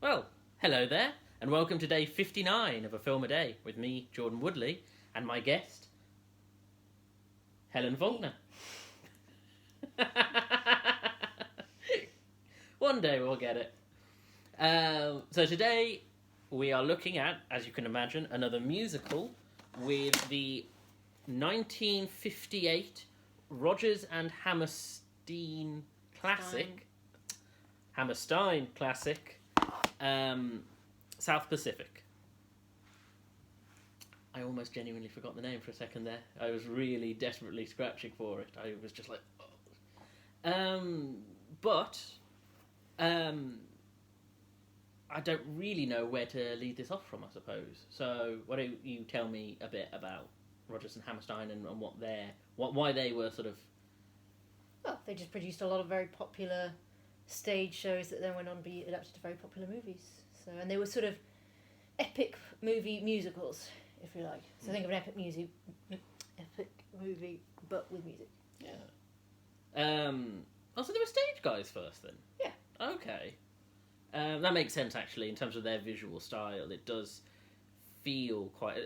Well, hello there, and welcome to day 59 of A Film a Day with me, Jordan Woodley, and my guest, Helen Faulkner. One day we'll get it. So today we are looking at, as you can imagine, another musical with the 1958 Rodgers and Hammerstein classic. Hammerstein classic. South Pacific. I almost genuinely forgot the name for a second there. I was really desperately scratching for it. I was just like, oh. I don't really know where to lead this off from, I suppose. So why don't you tell me a bit about Rodgers and Hammerstein and why they were sort of... Well, they just produced a lot of very popular stage shows that then went on to be adapted to very popular movies. So, and they were sort of epic musicals, if you like. So think of an epic movie, but with music. Yeah. So they were stage guys first, then. Yeah. Okay. That makes sense actually in terms of their visual style. It does feel quite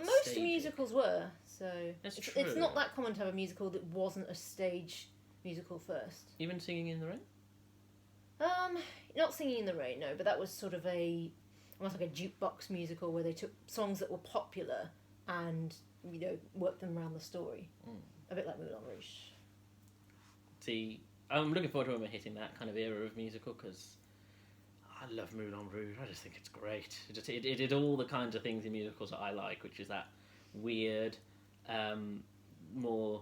most stagey. musicals were. So it's not that common to have a musical that wasn't a stage musical first. Even Singing in the Rain? Not Singing in the Rain, no, but that was sort of almost like a jukebox musical where they took songs that were popular and, worked them around the story. A bit like Moulin Rouge. See, I'm looking forward to when we're hitting that kind of era of musical because I love Moulin Rouge. I just think it's great. It did all the kinds of things in musicals that I like, which is that weird, more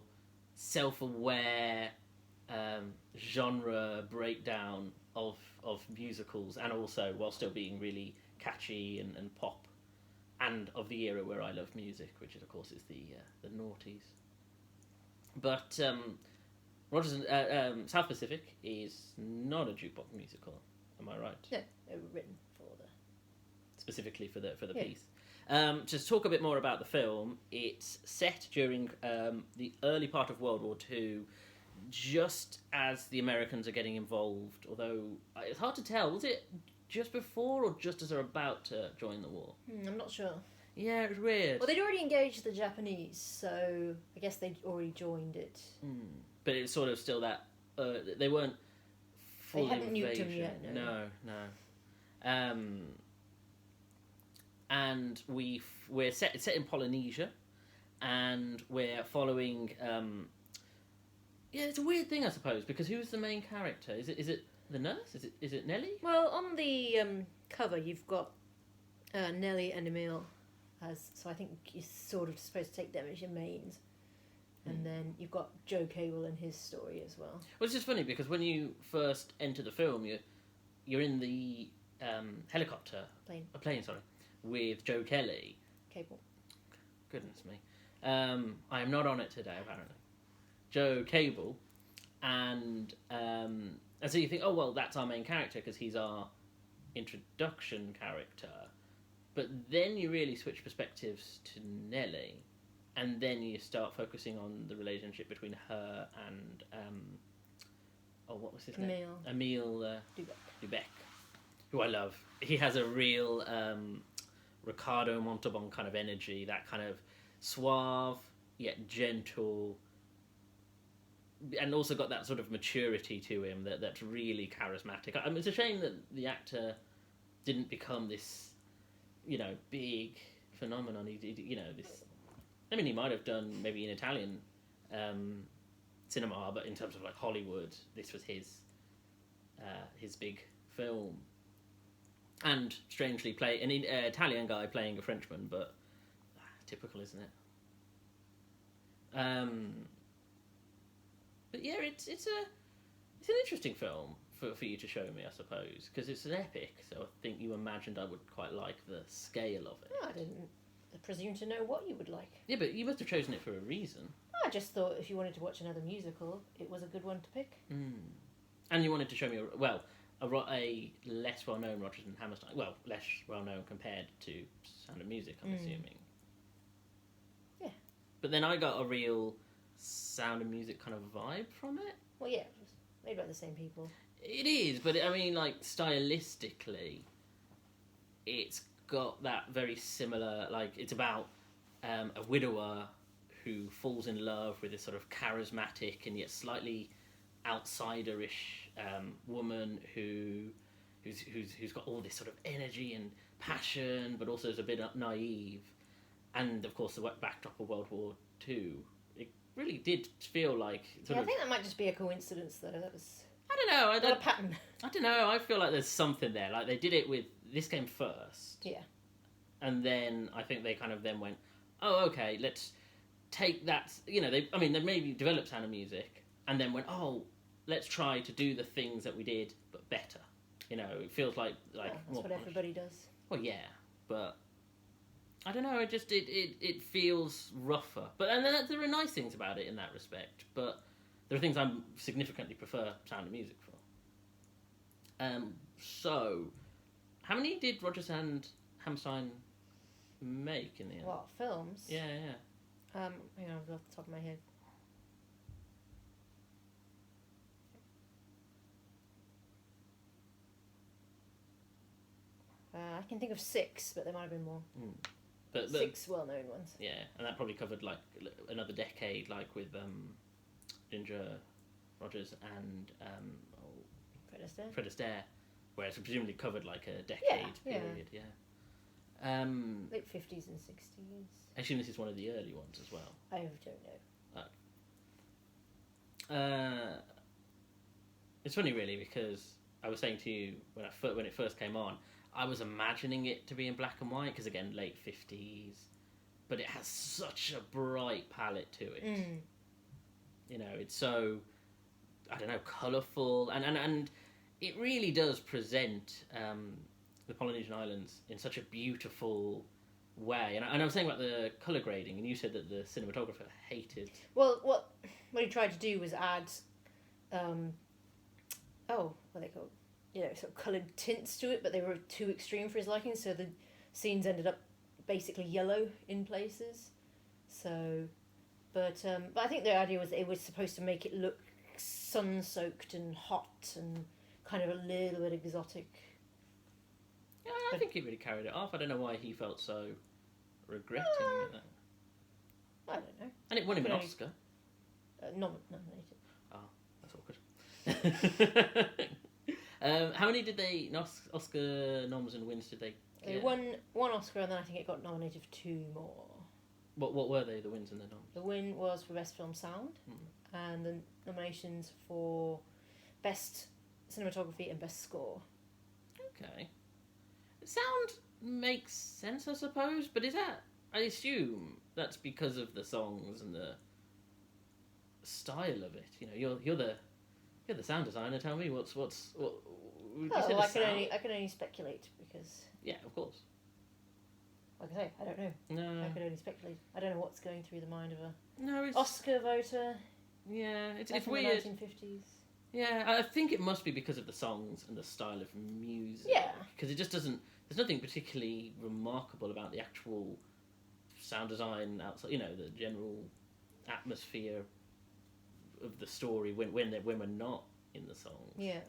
self-aware genre breakdown of musicals, and also while still being really catchy and pop, and of the era where I love music, which is, of course is the noughties. But Rodgers and South Pacific is not a jukebox musical. Am I right? No, they were written specifically for the piece. To talk a bit more about the film, it's set during the early part of World War II, just as the Americans are getting involved, although it's hard to tell. Was it just before or just as they're about to join the war? I'm not sure. Yeah, it was weird. Well, they'd already engaged the Japanese, so I guess they'd already joined it. But it's sort of still that... they weren't full invasion. They hadn't nuked them yet, no. And we're set in Polynesia, and we're following... yeah, it's a weird thing, I suppose, because who's the main character? Is it the nurse? Is it Nellie? Well, on the cover, you've got Nellie and Emil so I think you're sort of supposed to take them as your mains. And then you've got Joe Cable and his story as well. Well, it's just funny, because when you first enter the film, you're in the plane, with Joe Kelly. Cable. Goodness me. I am not on it today, apparently. Joe Cable, and so you think, oh well, that's our main character because he's our introduction character, but then you really switch perspectives to Nellie, and then you start focusing on the relationship between her and what was his name? Emil Dubec, who I love. He has a real Ricardo Montalban kind of energy, that kind of suave yet gentle. And also got that sort of maturity to him that's really charismatic. I mean, it's a shame that the actor didn't become this, big phenomenon. This. I mean, he might have done maybe in Italian cinema, but in terms of like Hollywood, this was his big film. And strangely, play an Italian guy playing a Frenchman, but typical, isn't it? But yeah, it's an interesting film for you to show me, I suppose, because it's an epic. So I think you imagined I would quite like the scale of it. No, I didn't presume to know what you would like. Yeah, but you must have chosen it for a reason. I just thought if you wanted to watch another musical, it was a good one to pick. And you wanted to show me a less well-known Rodgers and Hammerstein. Well, less well-known compared to Sound of Music, I'm assuming. Yeah. But then I got a real Sound of Music kind of vibe from it. Well, yeah, it was made by the same people. It is, but I mean, like, stylistically, it's got that very similar, like, it's about a widower who falls in love with this sort of charismatic and yet slightly outsiderish woman who's got all this sort of energy and passion, but also is a bit naive. And of course, the backdrop of World War II, it really did feel like. I think that might just be a coincidence, though. That was. I don't know. Not a pattern. I don't know. I feel like there's something there. Like they did it with this came first. Yeah. And then I think they kind of then went, oh, okay, let's take that. You know, they maybe developed Sound of Music and then went, oh, let's try to do the things that we did but better. You know, it feels like that's what everybody does. Well, yeah, but I don't know. It feels rougher. But and there are nice things about it in that respect. But there are things I significantly prefer Sound of Music for. So, how many did Rodgers and Hammerstein make in the end? What, films? Yeah. Hang on, off the top of my head. I can think of 6, but there might have been more. But 6 well-known ones. Yeah, and that probably covered like another decade, like with Ginger Rodgers and Fred Astaire, whereas it presumably covered like a decade period. Yeah. Late 50s and 60s. I assume this is one of the early ones as well. I don't know. It's funny, really, because I was saying to you when it first came on, I was imagining it to be in black and white because again, late 50s, but it has such a bright palette to it. You know, it's so, I don't know, colourful, and it really does present the Polynesian Islands in such a beautiful way. And I was saying about the colour grading, and you said that the cinematographer hated. Well, what he tried to do was add, what are they called? Sort of coloured tints to it, but they were too extreme for his liking, so the scenes ended up basically yellow in places. So, but I think the idea was it was supposed to make it look sun-soaked and hot and kind of a little bit exotic. Yeah, I think he really carried it off. I don't know why he felt so regretting it. I don't know. And it won him an Oscar. Nominated. Oh, that's awkward. How many did they Oscar noms and wins did they get? They won one Oscar, and then I think it got nominated for 2 more. What were they, the wins and the noms? The win was for Best Film Sound, and the nominations for Best Cinematography and Best Score. Okay. Sound makes sense, I suppose, but is that... I assume that's because of the songs and the style of it. You know, you're the sound designer. Tell me what I can only speculate because. Yeah, of course. Like I say, I don't know. No. I can only speculate. I don't know what's going through the mind of it's Oscar voter. Yeah, it's from weird. The 1950s. Yeah, I think it must be because of the songs and the style of music. Yeah. Because it just doesn't. There's nothing particularly remarkable about the actual sound design outside. You know, the general atmosphere of the story when we're not in the songs. Yeah.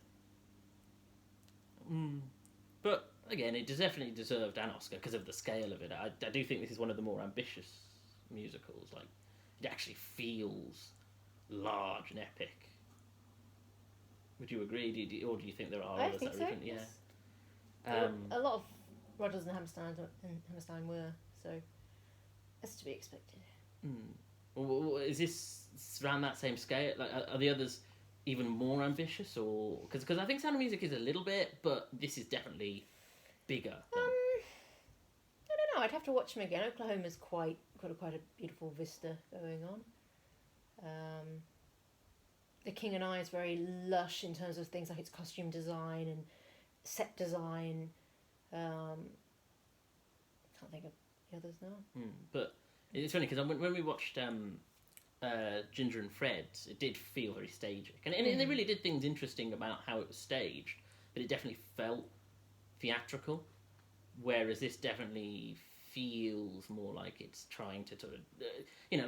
But again, it definitely deserved an Oscar because of the scale of it. I do think this is one of the more ambitious musicals. Like, it actually feels large and epic. Would you agree? Or do you think there are others that are different? Yes. Yeah. A lot of Rodgers and Hammerstein were, so that's to be expected. Well, is this around that same scale? Like, are the others even more ambitious, or because I think Sound of Music is a little bit, but this is definitely bigger. I don't know. I'd have to watch them again. Oklahoma's got quite a beautiful vista going on. The King and I is very lush in terms of things like its costume design and set design. Can't think of the others now. But it's funny because when we watched Ginger and Fred, it did feel very stagic, and they really did things interesting about how it was staged, but it definitely felt theatrical, whereas this definitely feels more like it's trying to sort of,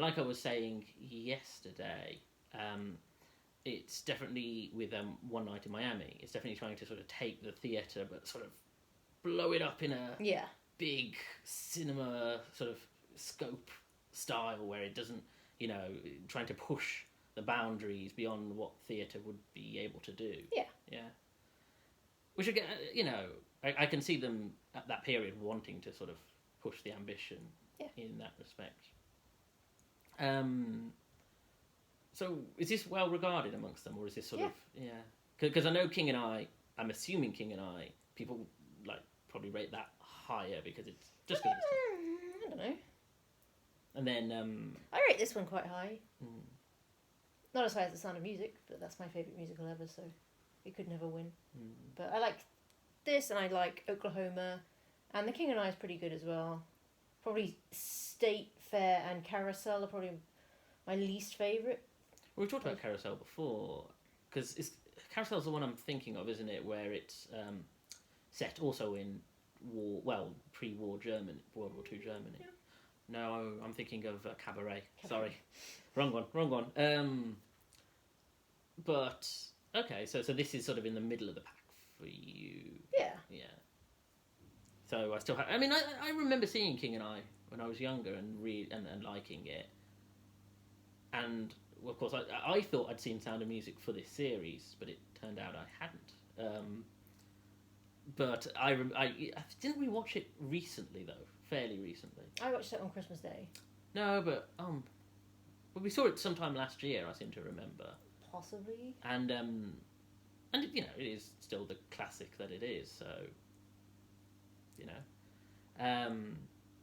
like I was saying yesterday, it's definitely with One Night in Miami, it's definitely trying to sort of take the theatre but sort of blow it up in a Yeah. big cinema sort of scope style where it doesn't, trying to push the boundaries beyond what theatre would be able to do. Yeah. Yeah. Which again, I can see them at that period wanting to sort of push the ambition in that respect. So is this well regarded amongst them, or is this sort of Because I know King and I, I'm assuming King and I, people like probably rate that higher because it's just because I don't know. And then I rate this one quite high. Not as high as The Sound of Music, but that's my favourite musical ever, so it could never win. But I like this, and I like Oklahoma, and The King and I is pretty good as well. Probably State Fair and Carousel are probably my least favourite. Well, we talked about Carousel before, because Carousel's the one I'm thinking of, isn't it? Where it's set also in pre-war Germany, World War II Germany. Yeah. No, I'm thinking of Cabaret. Sorry, wrong one. But okay, so this is sort of in the middle of the pack for you. Yeah. So I still have. I mean, I remember seeing King and I when I was younger and liking it. And well, of course, I thought I'd seen Sound of Music for this series, but it turned out I hadn't. But I didn't rewatch it recently though. Fairly recently. I watched it on Christmas Day. No, but we saw it sometime last year. I seem to remember. Possibly. And it is still the classic that it is. So,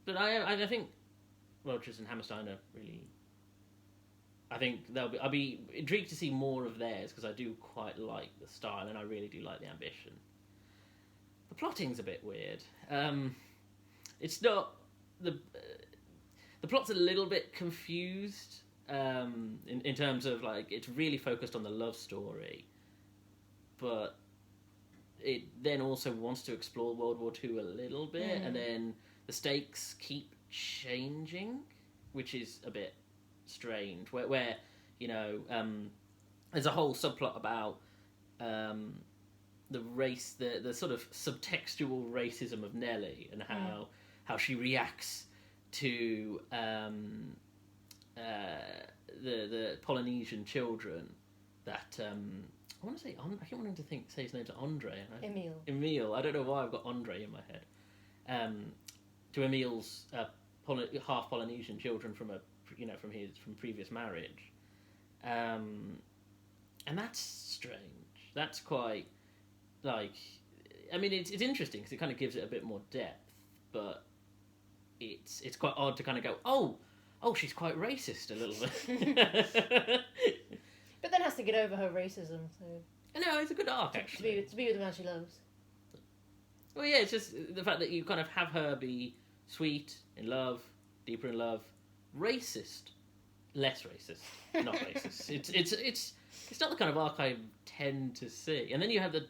but I think Rodgers and Hammerstein are really. I think I'll be intrigued to see more of theirs because I do quite like the style and I really do like the ambition. The plotting's a bit weird. It's not the plot's a little bit confused in terms of like it's really focused on the love story, but it then also wants to explore World War II a little bit, and then the stakes keep changing, which is a bit strange. Where there's a whole subplot about the race, the sort of subtextual racism of Nellie and how she reacts to the Polynesian children that I want to say I keep wanting to say his name's Andre. Emile. I don't know why I've got Andre in my head. To Emile's half Polynesian children from from previous marriage, and that's strange. That's quite like. I mean, it's interesting because it kind of gives it a bit more depth, but it's quite odd to kind of go, oh, she's quite racist a little bit. But then has to get over her racism. So no, it's a good arc actually. To be with the man she loves. Well, yeah, it's just the fact that you kind of have her be sweet, in love, deeper in love, racist, less racist, not racist. It's not the kind of arc I tend to see. And then you have the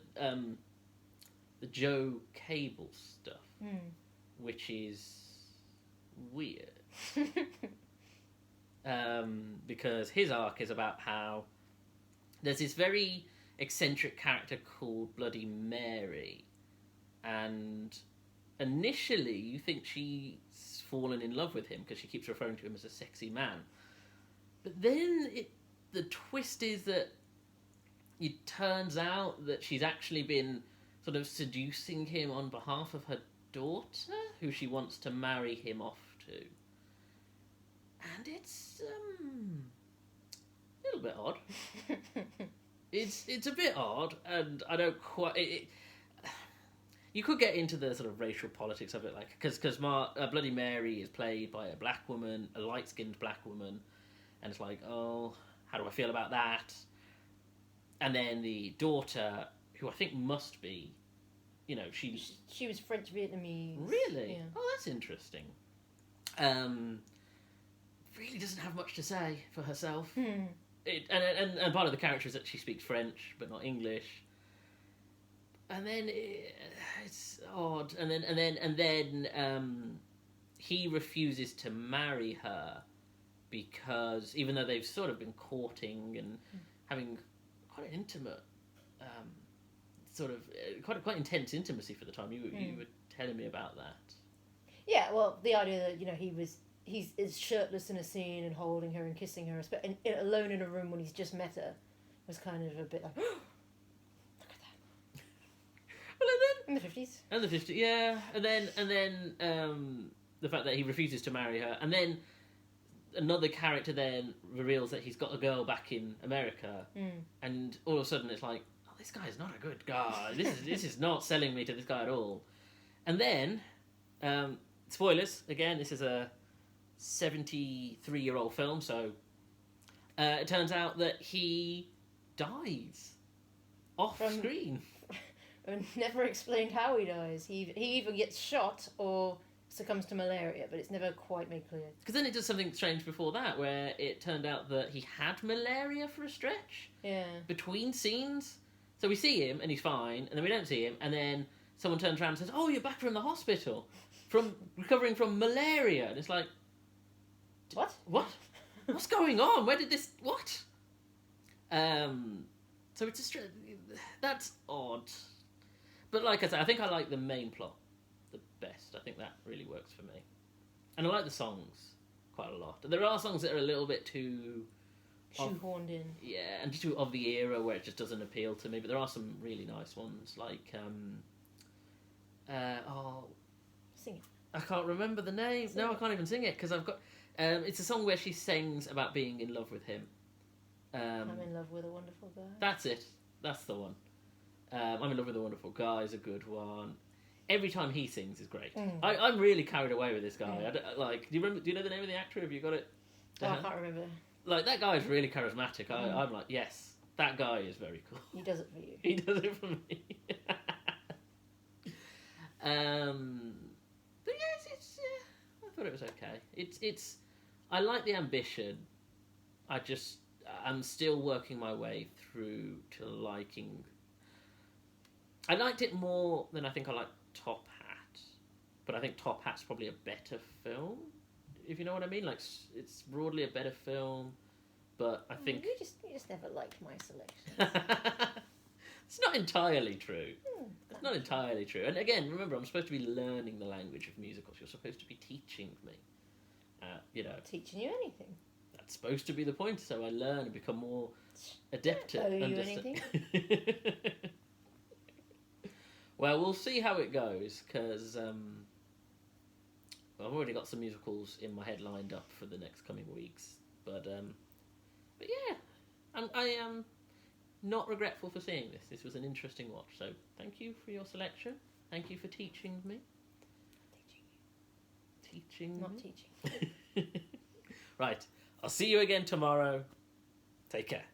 Joe Cable stuff, which is weird. Because his arc is about how there's this very eccentric character called Bloody Mary, and initially you think she's fallen in love with him because she keeps referring to him as a sexy man, but then the twist is that it turns out that she's actually been sort of seducing him on behalf of her daughter, who she wants to marry him off to. And it's a little bit odd. It's a bit odd, and I don't quite. You could get into the sort of racial politics of it, like because Bloody Mary is played by a black woman, a light-skinned black woman, and it's like, oh, how do I feel about that? And then the daughter, who I think must be, she was French Vietnamese. Really? Yeah. Oh, that's interesting. Really doesn't have much to say for herself. And part of the character is that she speaks French but not English. And then it's odd. And then he refuses to marry her because even though they've sort of been courting and having quite an intimate sort of quite intense intimacy for the time. You were telling me about that. Yeah, well, the idea that he's shirtless in a scene and holding her and kissing her, and alone in a room when he's just met her, was kind of a bit like, look at that. Well, and then In the 50s. And the 50s, yeah, and then the fact that he refuses to marry her, and then another character then reveals that he's got a girl back in America, and all of a sudden it's like, oh, this guy is not a good guy. This is not selling me to this guy at all. And then, spoilers again. This is a 73-year-old film, so it turns out that he dies off screen. And never explained how he dies. He either gets shot or succumbs to malaria, but it's never quite made clear. Because then it does something strange before that, where it turned out that he had malaria for a stretch. Yeah. Between scenes. So we see him, and he's fine, and then we don't see him, and then someone turns around and says, oh, you're back from the hospital, from recovering from malaria. And it's like... What? What's going on? Where did this... What? So it's that's odd. But like I said, I think I like the main plot the best. I think that really works for me. And I like the songs quite a lot. There are songs that are a little bit too... shoehorned in. Yeah, and too of the era where it just doesn't appeal to me. But there are some really nice ones, like... Sing it. I can't remember the name. I can't even sing it, because I've got... it's a song where she sings about being in love with him. I'm in love with a wonderful guy. That's it. That's the one. I'm in love with a wonderful guy is a good one. Every time he sings is great. I'm really carried away with this guy. Do you know the name of the actor? Have you got it? I can't remember. Like, that guy is really charismatic. I'm like, yes, that guy is very cool. He does it for you. He does it for me. But yes, I thought it was okay. It's. I like the ambition. I'm still working my way through to liking. I liked it more than I think I liked Top Hat, but I think Top Hat's probably a better film, if you know what I mean. Like, it's broadly a better film, but I think you just never liked my selection. It's not entirely true. It's not entirely true. And again, remember, I'm supposed to be learning the language of musicals. You're supposed to be teaching me. Teaching you anything. That's supposed to be the point, so I learn and become more adept at understanding. Well, we'll see how it goes, because I've already got some musicals in my head lined up for the next coming weeks. But yeah, I am not regretful for seeing this. This was an interesting watch, so thank you for your selection. Thank you for teaching me. Not teaching. Right. I'll see you again tomorrow. Take care.